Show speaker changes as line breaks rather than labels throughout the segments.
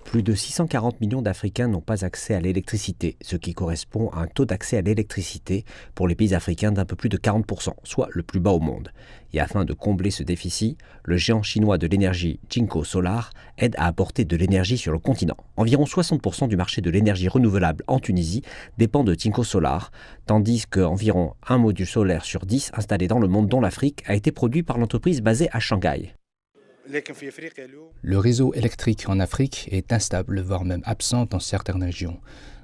Plus de 640 millions d'Africains n'ont pas accès à l'électricité, ce qui correspond à un taux d'accès à l'électricité pour les pays africains d'un peu plus de 40%, soit le plus bas au monde. Et afin de combler ce déficit, le géant chinois de l'énergie Jinko Solar aide à apporter de l'énergie sur le continent. Environ 60% du marché de l'énergie renouvelable en Tunisie dépend de Jinko Solar, tandis qu'environ un module solaire sur 10 installé dans le monde, dont l'Afrique, a été produit par l'entreprise basée à Shanghai.
Le réseau électrique en Afrique est instable, voire même absent dans certaines régions.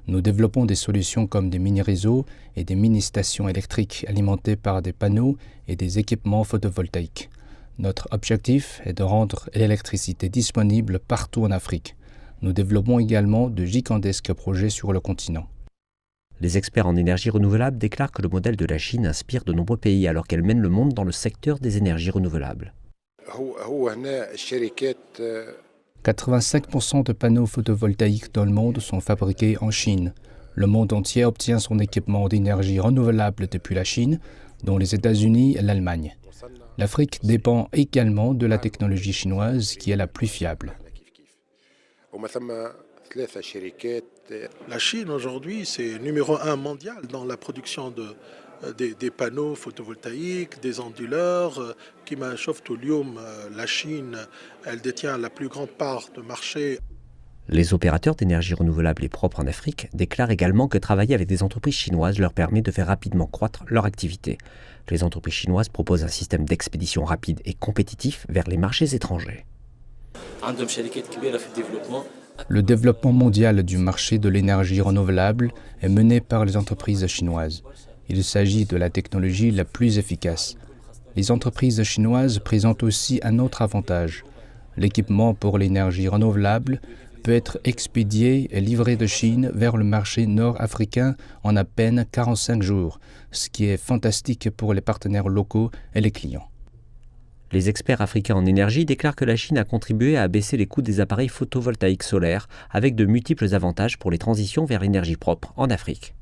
Nous développons des solutions comme des mini-réseaux et des mini-stations électriques alimentées par des panneaux et des équipements photovoltaïques. Notre objectif est de rendre l'électricité disponible partout en Afrique. Nous développons également de gigantesques projets sur le continent.
Les experts en énergie renouvelable déclarent que le modèle de la Chine inspire de nombreux pays alors qu'elle mène le monde dans le secteur des énergies renouvelables.
85% de panneaux photovoltaïques dans le monde sont fabriqués en Chine. Le monde entier obtient son équipement d'énergie renouvelable depuis la Chine, dont les États-Unis et l'Allemagne. L'Afrique dépend également de la technologie chinoise qui est la plus fiable.
La Chine aujourd'hui, c'est numéro 1 mondial dans la production des panneaux photovoltaïques, des onduleurs. Kima Shoftolium, la Chine, elle détient la plus grande part de marché.
Les opérateurs d'énergie renouvelable et propre en Afrique déclarent également que travailler avec des entreprises chinoises leur permet de faire rapidement croître leur activité. Les entreprises chinoises proposent un système d'expédition rapide et compétitif vers les marchés étrangers.
Le développement mondial du marché de l'énergie renouvelable est mené par les entreprises chinoises. Il s'agit de la technologie la plus efficace. Les entreprises chinoises présentent aussi un autre avantage. L'équipement pour l'énergie renouvelable peut être expédié et livré de Chine vers le marché nord-africain en à peine 45 jours, ce qui est fantastique pour les partenaires locaux et les clients.
Les experts africains en énergie déclarent que la Chine a contribué à abaisser les coûts des appareils photovoltaïques solaires avec de multiples avantages pour les transitions vers l'énergie propre en Afrique.